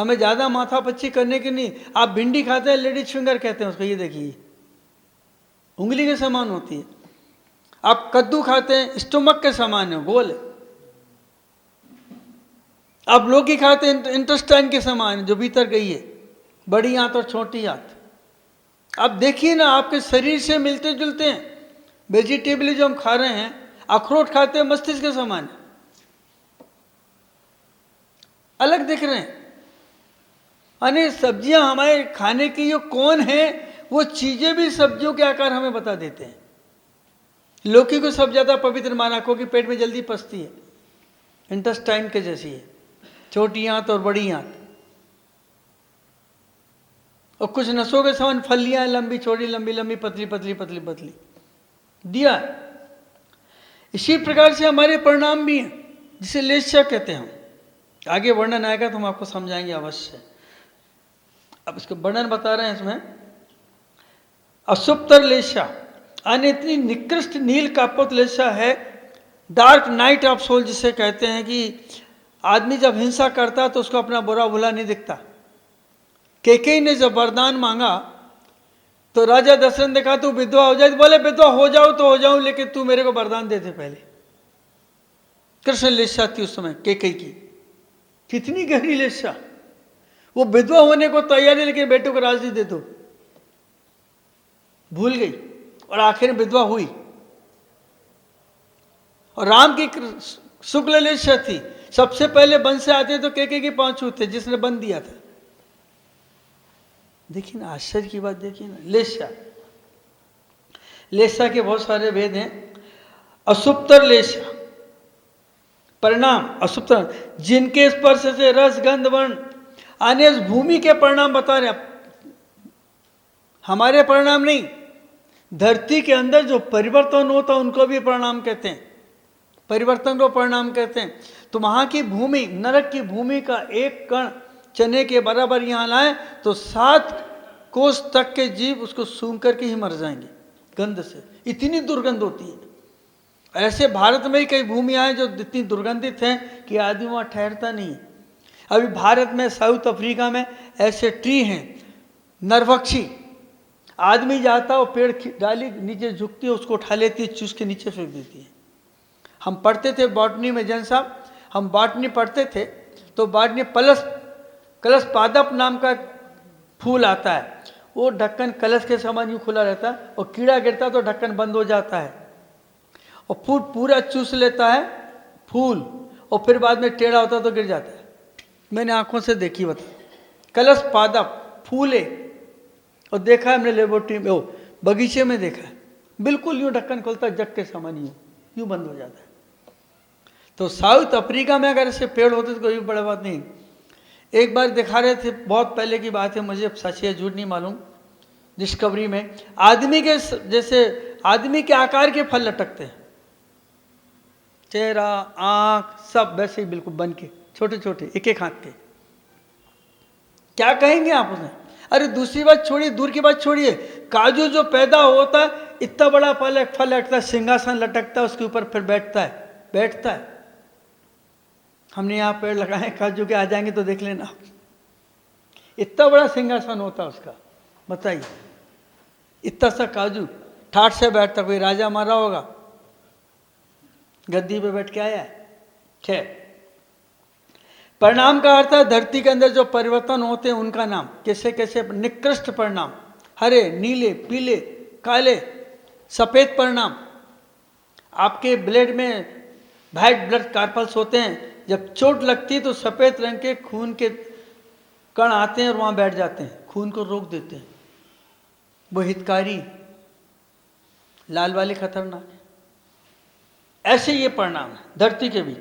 हमें ज़्यादा माथापच्ची करने की नहीं। आप भिंडी खाते हैं, लेडीज फिंगर कहते हैं उसको, ये देखिए उंगली के समान होती है। आप कद्दू खाते हैं, स्टोमक के समान है, गोल है। आप लौकी खाते हैं, इंटेस्टाइन के समान है, जो भीतर गई है, बड़ी आंत और छोटी आंत। आप देखिए ना, आपके शरीर से मिलते जुलते हैं। वेजिटेबल जो हम खा रहे हैं, अखरोट खाते हैं, मस्तिष्क के समान है, अलग दिख रहे हैं। यानी सब्जियां हमारे खाने की जो कौन है, वो चीजें भी सब्जियों के आकार हमें बता देते हैं। लौकी को सब ज्यादा पवित्र माना, क्योंकि पेट में जल्दी पचती है, इंटेस्टाइन के जैसी है, छोटी आंत और बड़ी आंत। और कुछ नसों के समान फलियां, लंबी छोटी, लंबी लंबी, पतली पतली पतली पतली दिया। इसी प्रकार से हमारे परिणाम भी हैं, जिसे लेस्या कहते हैं। आगे वर्णन आएगा तो हम आपको समझाएंगे अवश्य। अब इसको वर्णन बता रहे हैं इसमें। अशुभतर लेस्या अन्य इतनी निकृष्ट नील कापोत लेस्या है, डार्क नाइट ऑफ सोल जिसे कहते हैं, कि आदमी जब हिंसा करता तो उसको अपना बुरा भला नहीं दिखता। केकई ने जब वरदान मांगा तो राजा दशरथ ने कहा तू विधवा हो जाए, तो बोले विधवा हो जाऊं तो हो जाऊं, लेकिन तू मेरे को वरदान दे दे पहले। कृष्ण लेस्या थी उस समय केकई की, कितनी गहरी लेस्या। वो विधवा होने को तैयार है, लेकिन बेटे को राज दे दो, भूल गई, और आखिर में विधवा हुई। और राम की शुक्ल लेस्या थी। सबसे पहले वन से आते तो केकई के पांव छूते, जिसने बन दिया था। देखिए ना, आश्चर्य की बात देखिए ना। लेस्या, लेस्या के बहुत सारे भेद हैं। अशुभतर लेस्या परिणाम, अशुभतर जिनके स्पर्श से रस गंध वर्ण आने, इस भूमि के परिणाम बता रहे। हमारे परिणाम नहीं, धरती के अंदर जो परिवर्तन होता है उनको भी परिणाम कहते हैं, परिवर्तन को परिणाम कहते हैं। तो वहां की भूमि, नरक की भूमि का एक कण चने के बराबर यहाँ लाए तो 7 कोस तक के जीव उसको सूंघ करके ही मर जाएंगे गंध से, इतनी दुर्गंध होती है। ऐसे भारत में ही कई भूमियां हैं जो इतनी दुर्गंधित हैं कि आदमी वहाँ ठहरता नहीं। अभी भारत में, साउथ अफ्रीका में ऐसे ट्री हैं, नरभक्षी। आदमी जाता है, पेड़ डाली नीचे झुकती है, उसको उठा लेती है, चूस के नीचे फेंक देती है। हम पढ़ते थे बॉटनी में, जैन साहब, हम बॉटनी पढ़ते थे, तो बॉटनी कलश पादप नाम का फूल आता है। वो ढक्कन कलश के समान यूँ खुला रहता है, और कीड़ा गिरता तो ढक्कन बंद हो जाता है, और फूल पूरा चूस लेता है फूल, और फिर बाद में टेढ़ा होता तो गिर जाता है। मैंने आंखों से देखी, बता, कलश पादप फूल है, और देखा है हमने लेबोरेटरी में, वो बगीचे में देखा है, बिल्कुल यूँ ढक्कन खुलता है, जग के समान यूँ बंद हो जाता है। तो साउथ अफ्रीका में अगर ऐसे पेड़ होते तो कोई बड़ा बात नहीं। एक बार दिखा रहे थे, बहुत पहले की बात है, मुझे सच या झूठ नहीं मालूम, डिस्कवरी में आदमी के जैसे आदमी के आकार के फल लटकते हैं, चेहरा, आंख सब वैसे ही बिल्कुल बन के, छोटे छोटे, एक एक हाथ के। क्या कहेंगे आप उन्हें? अरे दूसरी बात छोड़िए, दूर की बात छोड़िए, काजू जो पैदा होता है, इतना बड़ा फल लटकता है, सिंहासन लटकता है, उसके ऊपर फिर बैठता है। हमने यहाँ पेड़ लगाए काजू के, आ जाएंगे तो देख लेना, इतना बड़ा सिंहासन होता है उसका, बताइए। इतना सा काजू ठाठ से बैठता, कोई राजा मारा होगा, गद्दी पे बैठ के आया है। परिणाम का अर्थ है धरती के अंदर जो परिवर्तन होते हैं उनका नाम। कैसे कैसे निकृष्ट परिणाम, हरे, नीले, पीले, काले, सफेद परिणाम। आपके ब्लड में वाइट ब्लड कार्पल्स होते हैं, जब चोट लगती है तो सफेद रंग के खून के कण आते हैं और वहां बैठ जाते हैं, खून को रोक देते हैं, वो हितकारी। लाल वाले खतरनाक है। ऐसे ये परिणाम है धरती के भी।